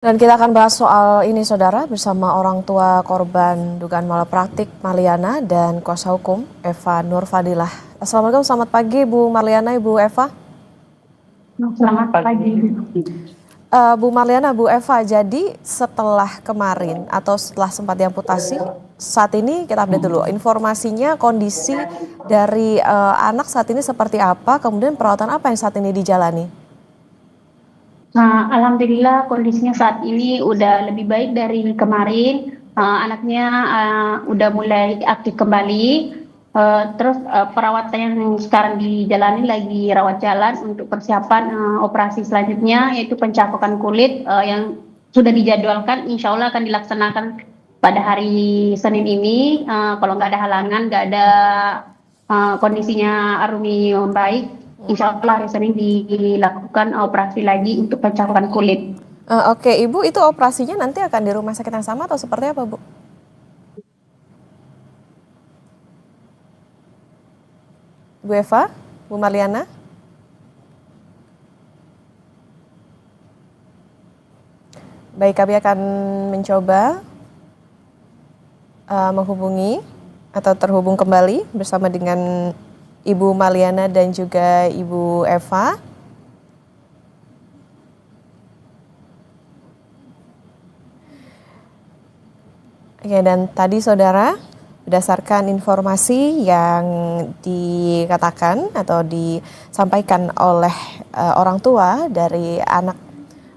Dan kita akan bahas soal ini saudara bersama orang tua korban dugaan malapraktik Marliana dan kuasa hukum Eva Nurfadilah. Assalamualaikum, selamat pagi Bu Marliana, Ibu Eva. Selamat pagi. Bu Marliana, Bu Eva, jadi setelah kemarin atau setelah sempat diamputasi, saat ini kita update dulu informasinya, kondisi dari anak saat ini seperti apa, kemudian perawatan apa yang saat ini dijalani? Nah, alhamdulillah kondisinya saat ini udah lebih baik dari kemarin. Anaknya udah mulai aktif kembali. Terus perawatan yang sekarang dijalani lagi rawat jalan untuk persiapan operasi selanjutnya yaitu pencakokan kulit yang sudah dijadwalkan. Insya Allah akan dilaksanakan pada hari Senin ini. Kalau nggak ada halangan, nggak ada kondisinya Arumi membaik. Insya Allah hari Senin dilakukan operasi lagi untuk pencakokan kulit. Oke, Ibu, itu operasinya nanti akan di rumah sakit yang sama atau seperti apa, Bu? Bu Eva, Bu Marliana? Baik, kami akan mencoba menghubungi atau terhubung kembali bersama dengan Ibu Marliana dan juga Ibu Eva. Oke, dan tadi saudara, berdasarkan informasi yang dikatakan atau disampaikan oleh orang tua dari anak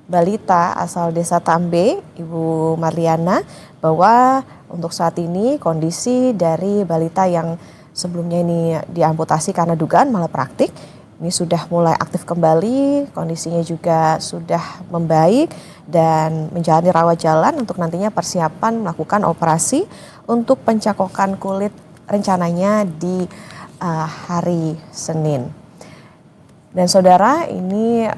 balita asal desa Tambe, Ibu Marliana, bahwa untuk saat ini kondisi dari balita yang sebelumnya ini diamputasi karena dugaan malapraktik ini sudah mulai aktif kembali, kondisinya juga sudah membaik dan menjalani rawat jalan untuk nantinya persiapan melakukan operasi untuk pencakokan kulit rencananya di hari Senin. Dan saudara, ini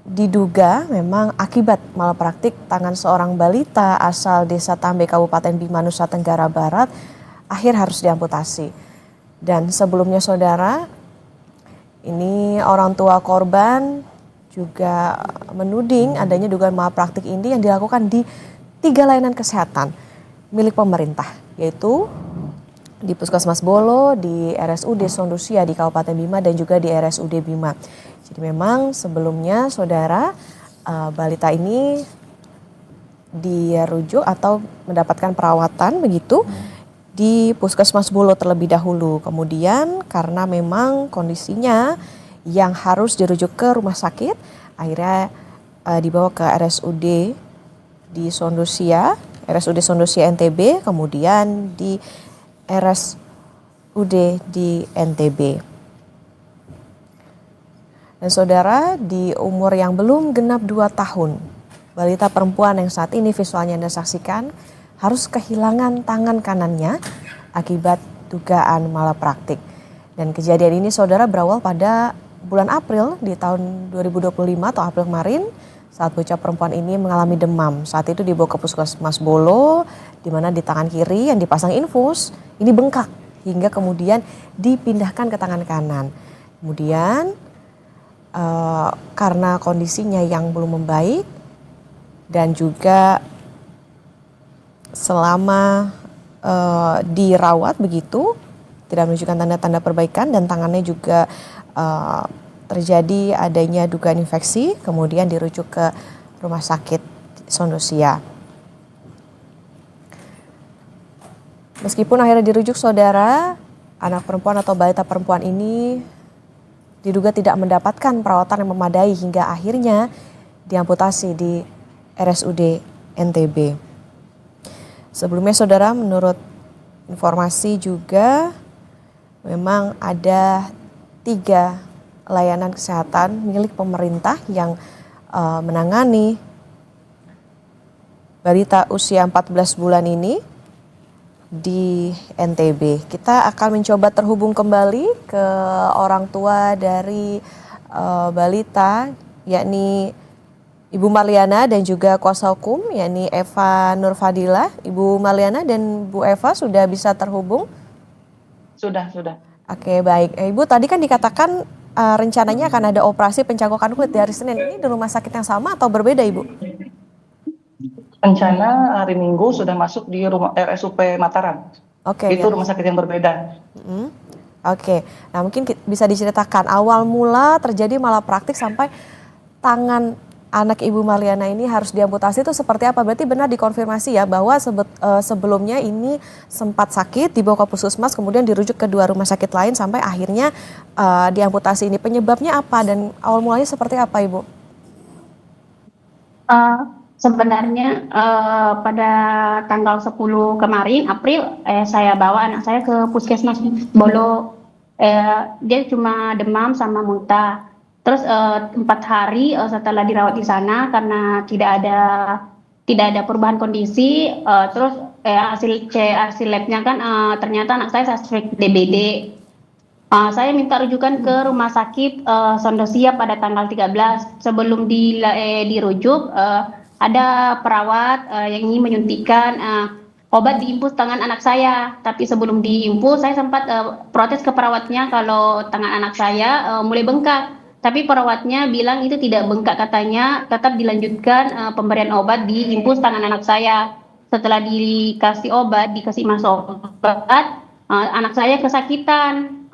diduga memang akibat malapraktik tangan seorang balita asal desa Tambe Kabupaten Bima Nusa Tenggara Barat akhir harus diamputasi. Dan sebelumnya saudara, ini orang tua korban juga menuding adanya dugaan malapraktik ini yang dilakukan di 3 layanan kesehatan milik pemerintah, yaitu di Puskesmas Bolo, di RSUD Sondusia di Kabupaten Bima dan juga di RSUD Bima. Jadi memang sebelumnya saudara, balita ini dirujuk atau mendapatkan perawatan begitu di Puskesmas Bolo terlebih dahulu. Kemudian karena memang kondisinya yang harus dirujuk ke rumah sakit, akhirnya dibawa ke RSUD di Sondusia, RSUD Sondusia NTB, kemudian di RSUD di NTB. Dan saudara, di umur yang belum genap 2 tahun, balita perempuan yang saat ini visualnya Anda saksikan harus kehilangan tangan kanannya akibat dugaan malapraktik. Dan kejadian ini saudara berawal pada bulan April di tahun 2025 atau April kemarin saat bocah perempuan ini mengalami demam. Saat itu dibawa ke Puskesmas Bolo di mana di tangan kiri yang dipasang infus ini bengkak hingga kemudian dipindahkan ke tangan kanan. Kemudian karena kondisinya yang belum membaik dan juga selama dirawat begitu tidak menunjukkan tanda-tanda perbaikan dan tangannya juga terjadi adanya dugaan infeksi, kemudian dirujuk ke rumah sakit Sondusia. Meskipun akhirnya dirujuk saudara, anak perempuan atau balita perempuan ini diduga tidak mendapatkan perawatan yang memadai hingga akhirnya diamputasi di RSUD NTB. Sebelumnya saudara, menurut informasi juga memang ada 3 layanan kesehatan milik pemerintah yang menangani balita usia 14 bulan ini di NTB. Kita akan mencoba terhubung kembali ke orang tua dari balita, yakni Ibu Marliana dan juga kuasa hukum, yakni Eva Nurfadilah. Ibu Marliana dan Bu Eva sudah bisa terhubung? Sudah. Oke, baik. Ibu, tadi kan dikatakan rencananya akan ada operasi pencakokan kulit di hari Senin. Ini di rumah sakit yang sama atau berbeda, Ibu? Rencana hari Minggu sudah masuk di rumah RSUP Mataram. Oke, Itu ya. rumah sakit yang berbeda. Oke, nah mungkin bisa diceritakan awal mula terjadi malapraktik sampai tangan anak Ibu Marliana ini harus diamputasi itu seperti apa? Berarti benar dikonfirmasi ya bahwa sebelumnya ini sempat sakit dibawa ke puskesmas kemudian dirujuk ke 2 rumah sakit lain sampai akhirnya diamputasi ini. Penyebabnya apa dan awal mulanya seperti apa Ibu? Sebenarnya pada tanggal 10 kemarin April saya bawa anak saya ke puskesmas Bolo. Dia cuma demam sama muntah. Terus 4 hari setelah dirawat di sana karena tidak ada perubahan kondisi, terus hasil labnya kan ternyata anak saya suspek DBD. Saya minta rujukan ke rumah sakit Sondosia pada tanggal 13. Sebelum dirujuk, ada perawat yang ingin menyuntikkan obat diimpus tangan anak saya. Tapi sebelum diimpus, saya sempat protes ke perawatnya kalau tangan anak saya mulai bengkak. Tapi perawatnya bilang itu tidak bengkak katanya, tetap dilanjutkan pemberian obat diimpus tangan anak saya. Setelah dikasih obat, dikasih masuk obat, anak saya kesakitan.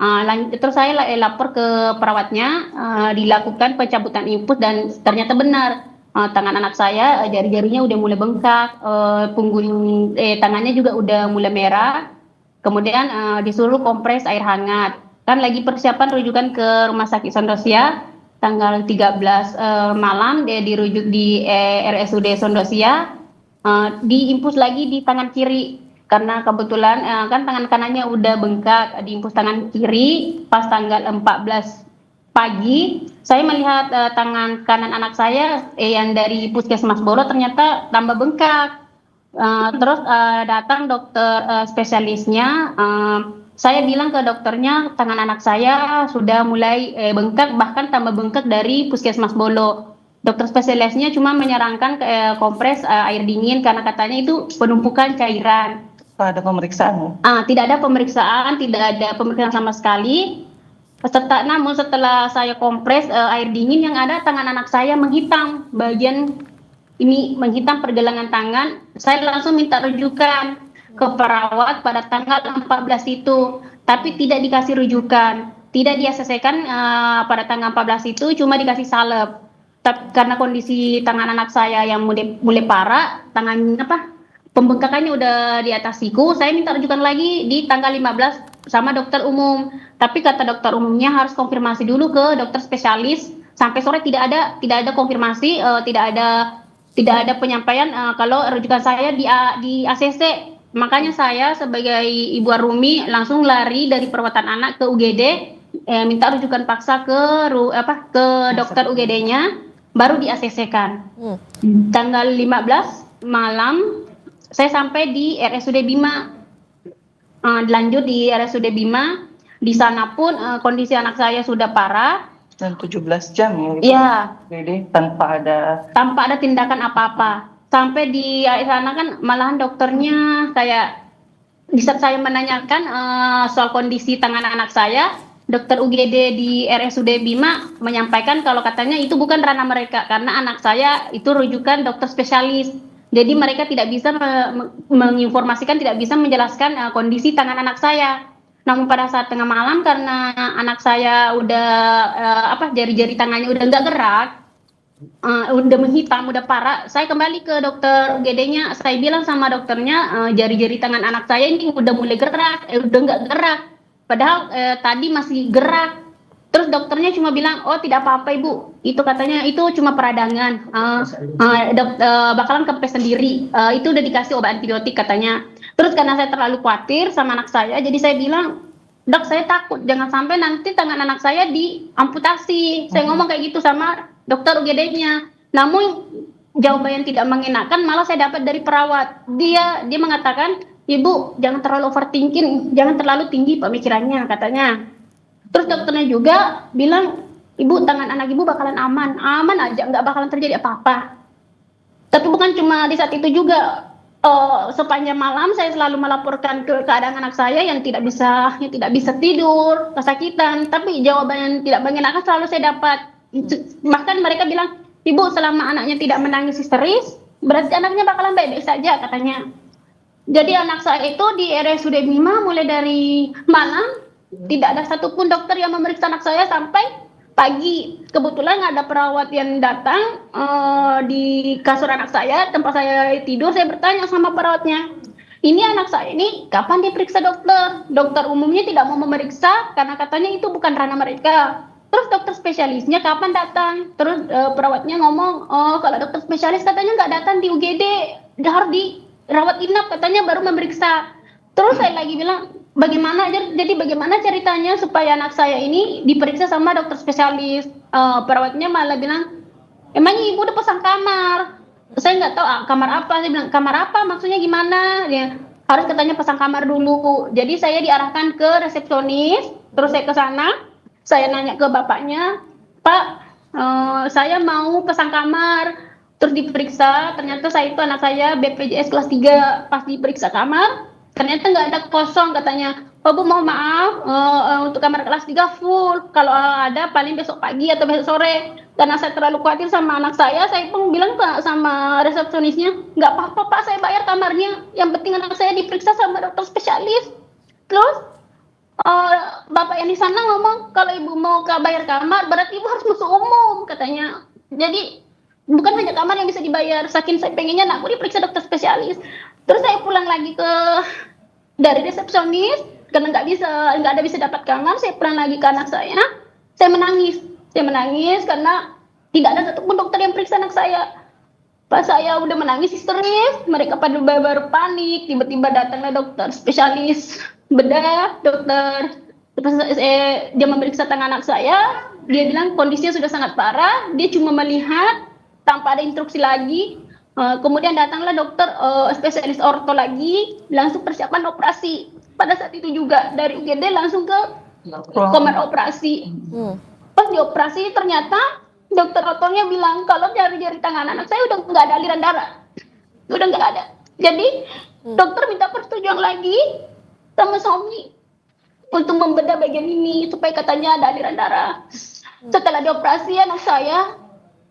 Terus saya lapor ke perawatnya, dilakukan pencabutan infus dan ternyata benar tangan anak saya jari-jarinya udah mulai bengkak, tangannya juga udah mulai merah. Kemudian disuruh kompres air hangat. Kan lagi persiapan rujukan ke rumah sakit Sondosia tanggal 13 malam dia dirujuk di RSUD Sondosia, diimpus lagi di tangan kiri. Karena kebetulan kan tangan kanannya udah bengkak, diimpus tangan kiri pas tanggal 14 pagi. Saya melihat tangan kanan anak saya yang dari puskesmas Bolo ternyata tambah bengkak. Terus datang dokter spesialisnya. Saya bilang ke dokternya tangan anak saya sudah mulai bengkak, bahkan tambah bengkak dari puskesmas Bolo. Dokter spesialisnya cuma menyarankan kompres air dingin karena katanya itu penumpukan cairan. Ada pemeriksaan? Tidak ada pemeriksaan sama sekali. Namun setelah saya kompres air dingin, yang ada tangan anak saya menghitam, bagian ini menghitam pergelangan tangan. Saya langsung minta rujukan ke perawat pada tanggal 14 itu, tapi tidak dikasih rujukan, tidak diaseskan pada tanggal 14 itu, cuma dikasih salep. Tapi karena kondisi tangan anak saya yang mulai parah, pembengkakannya udah di atas siku, saya minta rujukan lagi di tanggal 15 sama dokter umum. Tapi kata dokter umumnya harus konfirmasi dulu ke dokter spesialis. Sampai sore tidak ada konfirmasi, tidak ada penyampaian kalau rujukan saya di ACC. Makanya saya sebagai ibu Arumi langsung lari dari perawatan anak ke UGD, minta rujukan paksa ke dokter UGD-nya, baru di ACC-kan. Tanggal 15 malam saya sampai di RSUD Bima, lanjut di RSUD Bima. Di sana pun kondisi anak saya sudah parah. Dan 17 jam ya? Iya. Jadi tanpa ada tindakan apa-apa. Sampai di sana kan malahan dokternya di saat saya menanyakan soal kondisi tangan anak saya, dokter UGD di RSUD Bima menyampaikan kalau katanya itu bukan ranah mereka karena anak saya itu rujukan dokter spesialis. Jadi mereka tidak bisa menginformasikan, tidak bisa menjelaskan kondisi tangan anak saya. Namun pada saat tengah malam karena anak saya udah jari-jari tangannya udah nggak gerak, udah menghitam, udah parah, saya kembali ke dokter UGD-nya. Saya bilang sama dokternya jari-jari tangan anak saya ini udah mulai gerak, udah nggak gerak. Padahal tadi masih gerak. Terus dokternya cuma bilang, oh tidak apa-apa ibu, itu katanya itu cuma peradangan, bakalan kempes sendiri, itu udah dikasih obat antibiotik katanya. Terus karena saya terlalu khawatir sama anak saya, jadi saya bilang, dok saya takut jangan sampai nanti tangan anak saya diamputasi. Saya ngomong kayak gitu sama dokter UGD-nya. Namun jawaban yang tidak mengenakan malah saya dapat dari perawat. Dia mengatakan, ibu jangan terlalu overthinking, jangan terlalu tinggi pemikirannya katanya. Terus dokternya juga bilang, ibu tangan anak ibu bakalan aman aja, nggak bakalan terjadi apa-apa. Tapi bukan cuma di saat itu juga, sepanjang malam saya selalu melaporkan keadaan anak saya yang tidak bisa tidur, kesakitan. Tapi jawaban yang tidak mengenakan selalu saya dapat. Bahkan mereka bilang, ibu selama anaknya tidak menangis histeris, berarti anaknya bakalan baik-baik saja katanya. Jadi anak saya itu di RSUD Bima mulai dari malam tidak ada satupun dokter yang memeriksa anak saya sampai pagi. Kebetulan ada perawat yang datang di kasur anak saya, tempat saya tidur. Saya bertanya sama perawatnya, ini anak saya ini kapan diperiksa dokter? Dokter umumnya tidak mau memeriksa karena katanya itu bukan ranah mereka. Terus dokter spesialisnya kapan datang? Terus perawatnya ngomong, oh kalau dokter spesialis katanya nggak datang di UGD, harus dirawat inap katanya baru memeriksa. Terus saya lagi bilang, jadi bagaimana ceritanya supaya anak saya ini diperiksa sama dokter spesialis? Perawatnya malah bilang, emangnya ibu udah pesan kamar? Saya nggak tahu kamar apa. Saya bilang, kamar apa? Maksudnya gimana? Dia harus katanya pesan kamar dulu. Jadi saya diarahkan ke resepsionis. Terus saya ke sana. Saya nanya ke bapaknya, Pak, saya mau pesan kamar. Terus diperiksa, ternyata saya itu anak saya BPJS kelas 3. Pas diperiksa kamar, ternyata nggak ada kosong katanya. Oh Bu, mau maaf, untuk kamar kelas 3 full. Kalau ada paling besok pagi atau besok sore. Karena saya terlalu khawatir sama anak saya pun bilang sama resepsionisnya, nggak apa-apa Pak, saya bayar kamarnya. Yang penting anak saya diperiksa sama dokter spesialis. Terus bapak yang di sana ngomong, kalau ibu mau bayar kamar, berarti ibu harus masuk umum katanya. Jadi bukan hanya kamar yang bisa dibayar, saking saya pengennya anakku diperiksa dokter spesialis. Terus saya pulang lagi dari resepsionis karena nggak ada bisa dapat kamar. Saya pulang lagi ke anak saya menangis karena tidak ada satupun dokter yang periksa anak saya. Pas saya udah menangis histeris, mereka pada baru panik. Tiba-tiba datanglah dokter spesialis bedah, dia memeriksa tangan anak saya. Dia bilang kondisinya sudah sangat parah. Dia cuma melihat tanpa ada instruksi lagi. Kemudian datanglah dokter spesialis orto lagi, langsung persiapan operasi. Pada saat itu juga dari UGD langsung ke kamar operasi. Pas dioperasi ternyata dokter ortonya bilang kalau jari-jari tangan anak saya udah nggak ada aliran darah, udah nggak ada. Jadi dokter minta persetujuan lagi sama suami untuk membedah bagian ini supaya katanya ada aliran darah. Setelah dioperasi anak saya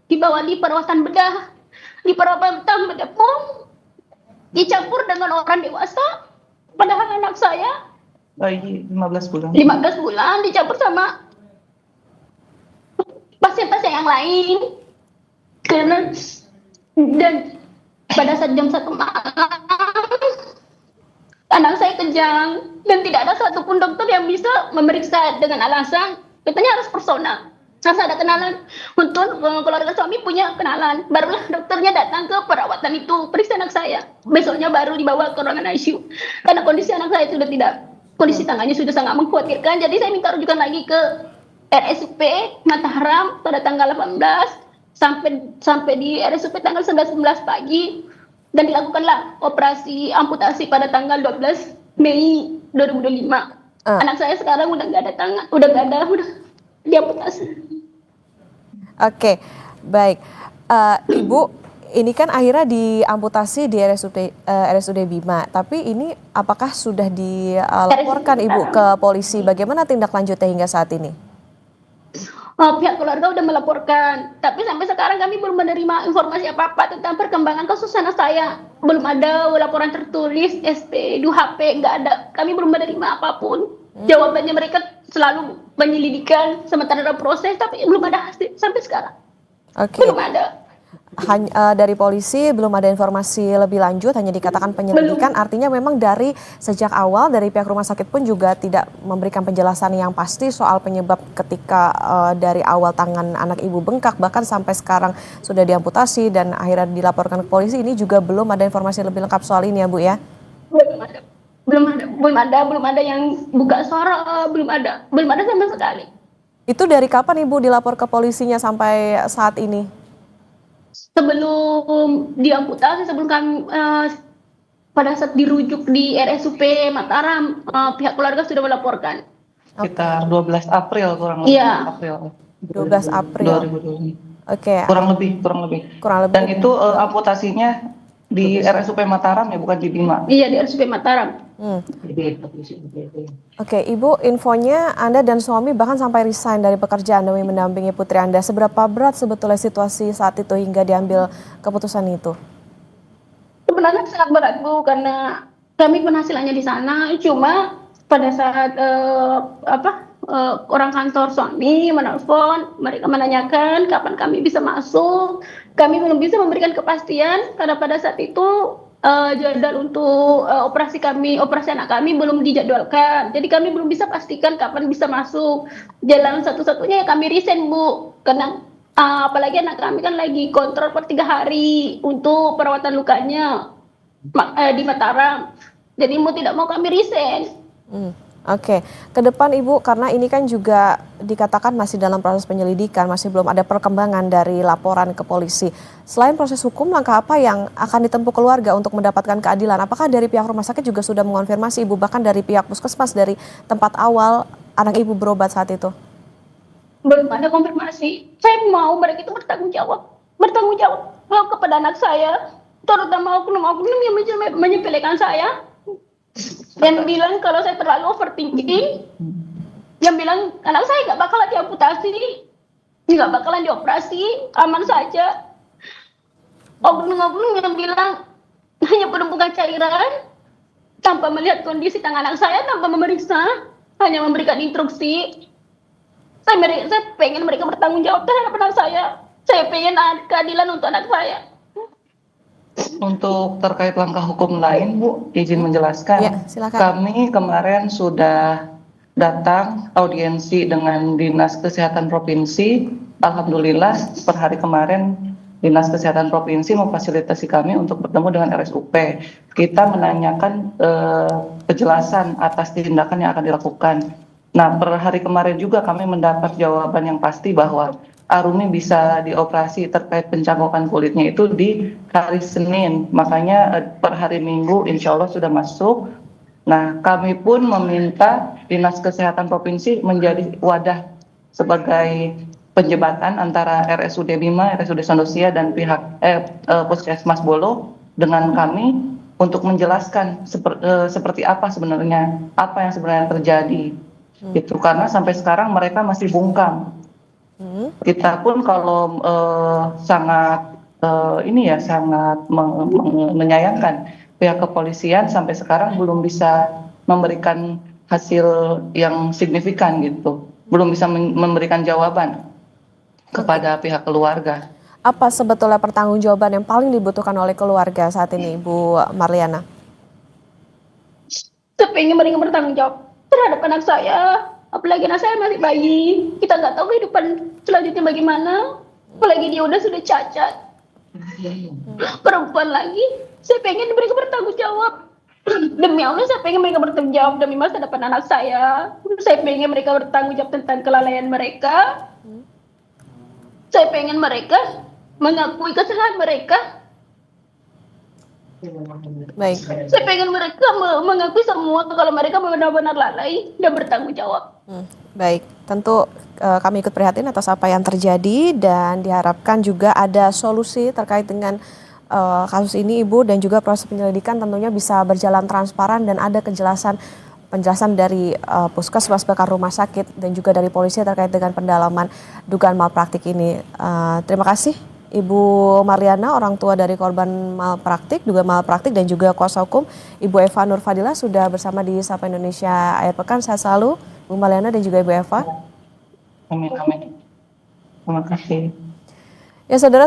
dibawa di perawatan bedah. Di perawatan bedah pun dicampur dengan orang dewasa. Padahal anak saya bayi 15 bulan. 15 bulan dicampur sama pasien-pasien yang lain. Dan pada saat jam 1 malam anak saya kejang dan tidak ada satupun dokter yang bisa memeriksa dengan alasan katanya harus personal, harus ada kenalan. Untuk keluarga suami punya kenalan, barulah dokternya datang ke perawatan itu periksa anak saya. Besoknya baru dibawa ke ruangan ICU karena kondisi anak saya sudah tidak, kondisi tangannya sudah sangat mengkhawatirkan. Jadi saya minta rujukan lagi ke RSUP Mataram pada tanggal 18 sampai di RSUP tanggal 11 pagi. Dan dilakukanlah operasi amputasi pada tanggal 12 Mei 2025. Anak saya sekarang udah nggak ada tangan, udah diamputasi. Oke, baik. Ibu, ini kan akhirnya diamputasi di RSUD Bima, tapi ini apakah sudah dilaporkan Ibu ke polisi? Bagaimana tindak lanjutnya hingga saat ini? Pihak keluarga sudah melaporkan, tapi sampai sekarang kami belum menerima informasi apa-apa tentang perkembangan kasus anak saya. Belum ada laporan tertulis, SP, 2HP, nggak ada. Kami belum menerima apapun. Jawabannya mereka selalu penyelidikan, sementara ada proses, tapi belum ada hasil sampai sekarang. Oke. Belum ada. Dari polisi belum ada informasi lebih lanjut, hanya dikatakan penyelidikan. Artinya memang dari sejak awal dari pihak rumah sakit pun juga tidak memberikan penjelasan yang pasti soal penyebab ketika dari awal tangan anak ibu bengkak bahkan sampai sekarang sudah diamputasi dan akhirnya dilaporkan ke polisi. Ini juga belum ada informasi lebih lengkap soal ini ya Bu ya? Belum ada yang buka suara, belum ada sama sekali. Itu dari kapan Ibu dilapor ke polisinya sampai saat ini? Sebelum diamputasi, sebelum kami pada saat dirujuk di RSUP Mataram, pihak keluarga sudah melaporkan. Sekitar 12 April kurang lebih. Iya. April 12 April. 2020. Oke. Kurang lebih. Dan itu amputasinya di RSUP Mataram ya, bukan di Bima. Iya, di RSUP Mataram. Oke, Ibu, infonya Anda dan suami bahkan sampai resign dari pekerjaan demi mendampingi putri Anda. Seberapa berat sebetulnya situasi saat itu hingga diambil keputusan itu? sebenarnya sangat berat Bu, karena kami penghasilannya di sana. Cuma pada saat orang kantor suami menelpon, mereka menanyakan kapan kami bisa masuk. Kami belum bisa memberikan kepastian karena pada saat itu jadwal untuk operasi anak kami belum dijadwalkan. Jadi kami belum bisa pastikan kapan bisa masuk. Jalan satu-satunya ya kami resign Bu, karena apalagi anak kami kan lagi kontrol per 3 hari untuk perawatan lukanya di Mataram. Jadi mau tidak mau kami resign. Oke, ke depan Ibu, karena ini kan juga dikatakan masih dalam proses penyelidikan, masih belum ada perkembangan dari laporan ke polisi. Selain proses hukum, langkah apa yang akan ditempuh keluarga untuk mendapatkan keadilan? Apakah dari pihak rumah sakit juga sudah mengonfirmasi Ibu, bahkan dari pihak puskesmas, dari tempat awal anak Ibu berobat saat itu? Belum ada konfirmasi. Saya mau mereka itu bertanggung jawab kepada anak saya, terutama oknum-oknum yang menyepelekan saya. Yang bilang kalau saya terlalu overthinking, yang bilang anak saya nggak bakalan diamputasi, nggak bakalan dioperasi, aman saja. Oknum-oknum yang bilang hanya penumpukan cairan, tanpa melihat kondisi tangan anak saya, tanpa memeriksa, hanya memberikan instruksi. Saya pengen mereka bertanggung jawab terhadap anak saya. Saya pengen keadilan untuk anak saya. Untuk terkait langkah hukum lain, Bu, izin menjelaskan. Ya, silakan. Kami kemarin sudah datang audiensi dengan Dinas Kesehatan Provinsi. Alhamdulillah per hari kemarin Dinas Kesehatan Provinsi memfasilitasi kami untuk bertemu dengan RSUP. Kita menanyakan kejelasan atas tindakan yang akan dilakukan. Nah, per hari kemarin juga kami mendapat jawaban yang pasti bahwa Arumi bisa dioperasi terkait pencangkokan kulitnya itu di hari Senin. Makanya per hari Minggu insya Allah sudah masuk. Nah, kami pun meminta Dinas Kesehatan Provinsi menjadi wadah sebagai penjembatan antara RSUD Bima, RSUD Sandosia dan pihak Puskesmas Bolo dengan kami untuk menjelaskan seperti apa sebenarnya, apa yang sebenarnya terjadi. Gitu, karena sampai sekarang mereka masih bungkam. Kita pun kalau sangat menyayangkan pihak kepolisian sampai sekarang belum bisa memberikan hasil yang signifikan gitu, belum bisa memberikan jawaban kepada pihak keluarga. Apa sebetulnya pertanggungjawaban yang paling dibutuhkan oleh keluarga saat ini, Bu Marliana? Saya pengen mereka bertanggung jawab terhadap anak saya. Apalagi anak saya masih bayi, kita nggak tahu kehidupan selanjutnya bagaimana. Apalagi dia sudah cacat, perempuan lagi. Saya pengen mereka bertanggung jawab. Demi Allah, saya pengen mereka bertanggung jawab demi masa depan anak saya. Saya pengen mereka bertanggung jawab tentang kelalaian mereka. Saya pengen mereka mengakui kesalahan mereka. Baik. Saya pengen mereka mengakui semua kalau mereka benar-benar lalai dan bertanggung jawab. Baik, tentu kami ikut prihatin atas apa yang terjadi dan diharapkan juga ada solusi terkait dengan kasus ini Ibu, dan juga proses penyelidikan tentunya bisa berjalan transparan dan ada penjelasan dari puskesmas bahkan rumah sakit dan juga dari polisi terkait dengan pendalaman dugaan malpraktik ini. Terima kasih Ibu Marliana, orang tua dari korban malpraktik dan juga kuasa hukum Ibu Eva Nurfadila sudah bersama di Sapa Indonesia Akhir Pekan. Sehat selalu Bu Marliana dan juga Ibu Eva. Amin, amin. Terima kasih. Ya saudara.